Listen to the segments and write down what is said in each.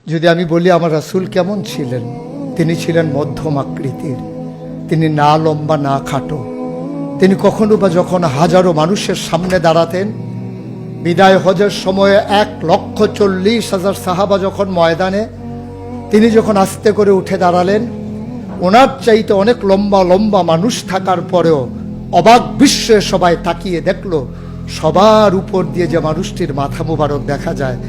যদি আমি বলি আমার রাসূল কেমন ছিলেন, তিনি ছিলেন মধ্যম আকৃতির। তিনি না লম্বা না খাটো। তিনি কখনো বা যখন হাজারো মানুষের সামনে দাঁড়াতেন, বিদায় হজের সময়ে 1,40,000 সাহাবা যখন ময়দানে, তিনি যখন আস্তে করে উঠে দাঁড়ালেন, ওনার চাইতে অনেক লম্বা লম্বা মানুষ থাকার পরেও অবাক বিস্ময়ে সবাই তাকিয়ে দেখলো সবার উপর দিয়ে যে মানুষটির মাথা মুবারক দেখা যায়,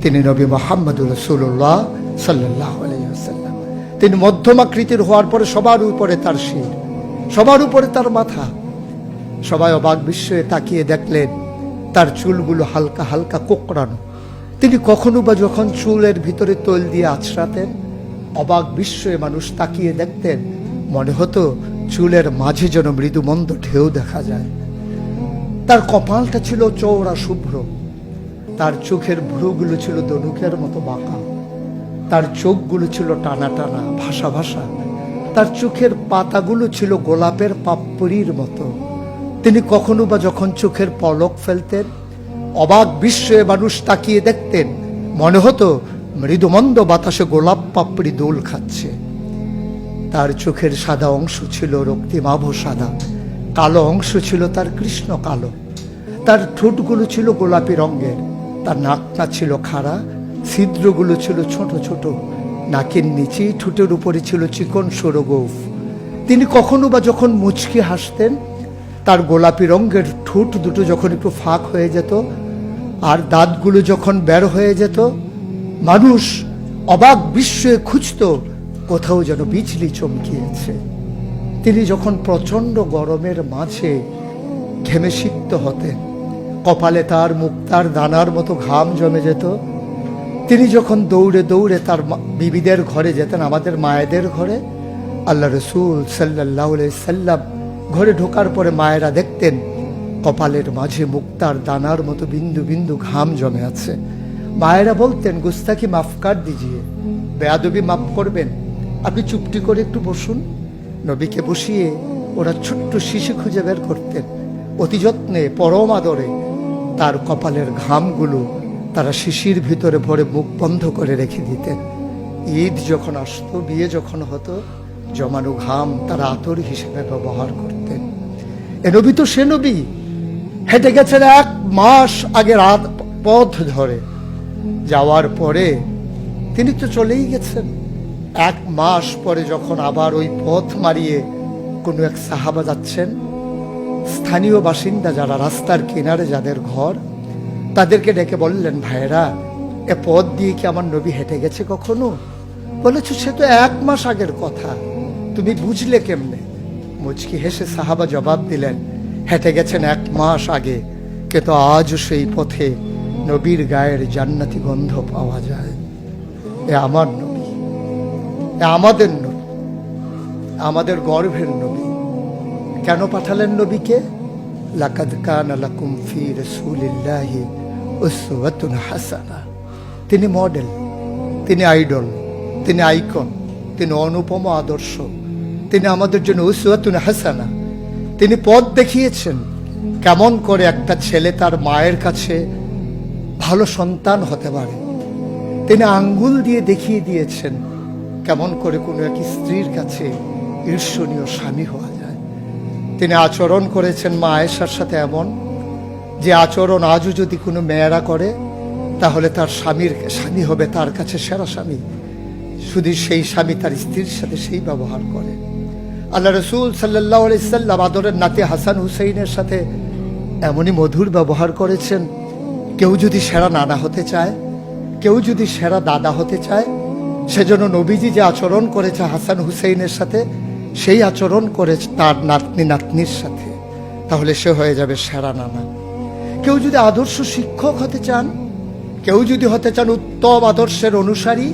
তিনি নবী মুহাম্মদুর রাসূলুল্লাহ সাল্লাল্লাহু আলাইহি ওয়াসাল্লাম। তিনি মধ্যম আকৃতির হওয়ার পরে সবার উপরে তার শির, সবার উপরে তার মাথা। সবাই অবাক বিস্ময়ে তাকিয়ে দেখলেন তার চুলগুলো হালকা হালকা কোঁকড়ানো। তিনি কখনো বা যখন চুলের ভিতরে তৈল দিয়ে আছড়াতেন, অবাক বিস্ময়ে মানুষ তাকিয়ে দেখতেন, মনে হতো চুলের মাঝে যেন মৃদুমন্দ ঢেউ দেখা যায়। তার কপালটা ছিল চওড়া শুভ্র, তার চোখের ভ্রুগুলো ছিল ধনুকের মতো বাঁকা, তার চোখগুলো ছিল টানা টানা ভাসা ভাসা, তার চোখের পাতাগুলো ছিল গোলাপের পাপড়ির মতো। তিনি কখনো বা যখন চোখের পলক ফেলতেন, অবাক বিস্ময়ে মানুষ তাকিয়ে দেখতেন, মনে হতো মৃদুমন্দ বাতাসে গোলাপ পাপড়ি দোল খাচ্ছে। তার চোখের সাদা অংশ ছিল রক্তিমাভ সাদা, কালো অংশ ছিল তার কৃষ্ণ কালো। তার ঠোঁটগুলো ছিল গোলাপি রঙের, তার নাকটা ছিল খাড়া, ছিদ্রগুলো ছিল ছোট ছোট, নাকের নিচে ঠোঁটের উপরে ছিল চিকন সরু গোঁফ। তিনি কখনো বা যখন মুচকি হাসতেন, তার গোলাপি রঙের ঠোঁট দুটো যখন একটু ফাঁক হয়ে যেত আর দাঁতগুলো যখন বের হয়ে যেত, মানুষ অবাক বিস্ময়ে খুঁজত কোথাও যেন বিজলি চমকিয়েছে। তিনি যখন প্রচণ্ড গরমের মাঝে ঘেমে সিক্ত হতেন, কপালে তার মুক্তার দানার মতো ঘাম জমে যেত। তিনি যখন দৌড়ে দৌড়ে তার বিবিদের ঘরে যেতেন, আমাদের মায়েদের ঘরে, আল্লাহ রাসূল সাল্লাল্লাহু আলাইহি সাল্লাম ঘরে ঢোকার পরে মায়েরা দেখতেন কপালের মাঝে মুক্তার দানার মতো বিন্দু বিন্দু ঘাম জমে আছে। মায়েরা বলতেন, গুস্তাকি মাফ কার দিজিয়ে, বেয়াদবি মাফ করবেন, আপনি চুপটি করে একটু বসুন। নবীকে বসিয়ে ওরা ছোট্ট শিশু খুঁজে বের করতেন, অতি যত্নে পরম আদরে তার কপালের ঘামগুলো তারা শিশির ভিতরে ভরে মুখ বন্ধ করে রেখে দিতেন। ঈদ যখন আসতো, বিয়ে যখন হতো, জমানো ঘাম তারা আতর হিসেবে ব্যবহার করতেন। এ নবী তো সে নবী, হেঁটে গেছেন 1 মাস আগে রাত পথ ধরে, যাওয়ার পরে তিনি তো চলেই গেছেন। 1 মাস পরে যখন আবার ওই পথ মারিয়ে কোনো এক সাহাবা যাচ্ছেন, স্থানীয় বাসিন্দা যারা রাস্তার কিনারে যাদের ঘর, তাদেরকে ডেকে বললেন, ভাইরা এ পথ দিয়ে কি আমার নবী হেঁটে গেছে কখনো? বলেছ সে তো 1 মাস আগের কথা, তুমি বুঝলে কেমনে? মুচকি হেসে সাহাবা জবাব দিলেন, হেঁটে গেছেন 1 মাস আগে, কিন্তু আজও সেই পথে নবীর গায়ের জান্নাতি গন্ধ পাওয়া যায়। এ আমার নবী, এ আমাদের নবী, আমাদের গর্ভের নবী। কেন পাঠালেন নবীকে? লাকাদ কানা লাকুম ফি রাসূলিল্লাহি উসওয়াতুন হাসানাহ। তিনি মডেল, তিনি আইডল, তিনি আইকন, তিনি অনুপম আদর্শ, তিনি আমাদের জন্য উসওয়াতুন হাসানাহ। তিনি পথ দেখিয়েছেন কেমন করে একটা ছেলে তার মায়ের কাছে ভালো সন্তান হতে পারে। তিনি আঙ্গুল দিয়ে দেখিয়ে দিয়েছেন কেমন করে কোনো এক স্ত্রীর কাছে ঈর্ষণীয় স্বামী হওয়া যায়। তিনি আচরণ করেছেন মা আয়েশার সাথে এমন যে আচরণ আজও যদি কোনো মেয়েরা করে, তাহলে তার স্বামী হবে তার কাছে সেরা স্বামী। শুধু সেই স্বামী তার স্ত্রীর সাথে সেই ব্যবহার করে। আল্লাহ রাসূল সাল্লাল্লাহু আলাইহি সাল্লাম আদরের নাতি হাসান হুসাইনের সাথে এমনই মধুর ব্যবহার করেছেন। কেউ যদি সেরা নানা হতে চায়, কেউ যদি সেরা দাদা হতে চায়, সেজন্য নবীজি যে আচরণ করেছে হাসান হুসাইনের সাথে, সেই আচরণ করেছে তার নাতনি নাতনির সাথে, তাহলে সে হয়ে যাবে সেরা নানা। কেউ যদি আদর্শ শিক্ষক হতে চান, কেউ যদি হতে চান উত্তম আদর্শের অনুসারী,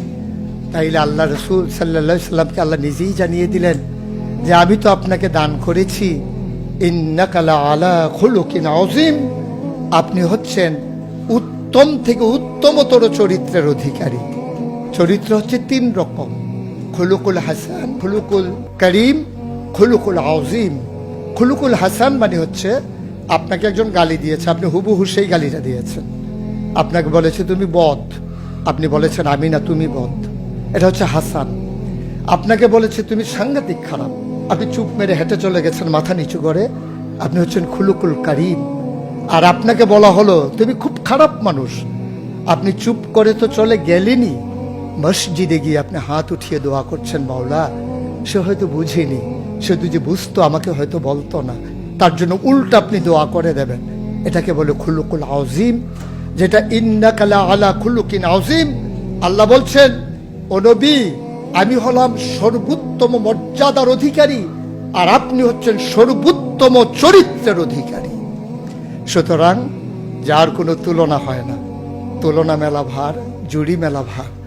তাইলে আল্লাহ রাসূল সাল্লাল্লাহু আলাইহি সাল্লামকে আল্লাহ নিজেই জানিয়ে দিলেন যে আমি তো আপনাকে দান করেছি ইন্নাকা লাআলা খুলুকিন আযীম, আপনি হচ্ছেন উত্তম থেকে উত্তমতর চরিত্রের অধিকারী। চরিত্র হচ্ছে 3 রকম, খুলুকুল হাসান, খুলুকুল করিম, খুলুকুল আযীম। খুলুকুল হাসান মানে হচ্ছে আপনাকে একজন গালি দিয়েছে, আপনি হুবহু সেই গালিটা দিয়েছেন। আপনাকে বলেছে তুমি বদ, আপনি বলেছেন আমি না, তুমি বদ। এটা হচ্ছে হাসান। আপনাকে বলেছে তুমি সাংঘাতিক খারাপ, আপনি চুপ মেরে হেঁটে চলে গেছেন মাথা নিচু করে, আপনি হচ্ছেন খুলুকুল কারিম। আর আপনাকে বলা হলো তুমি খুব খারাপ মানুষ, আপনি চুপ করে তো চলে গেলেনই, মসজিদে গিয়ে আপনি হাত উঠিয়ে দোয়া করছেন, মাওলা সে হয়তো বুঝেনি, সে যদি বুঝতো আমাকে হয়তো বলতো না, তার জন্য উল্টা আপনি দোয়া করে দেবেন। এটাকে বলে খুলুকুল আযীম, যেটা ইন্নাকা লা আলা খুলুকিন আযীম। আল্লাহ বলছেন, ও নবী, আমি হলাম সর্বোত্তম মর্যাদার অধিকারী, আর আপনি হচ্ছেন সর্বোত্তম চরিত্রের অধিকারী। সুতরাং যার কোনো তুলনা হয় না, তুলনা মেলা ভার, জুড়ি মেলা ভার।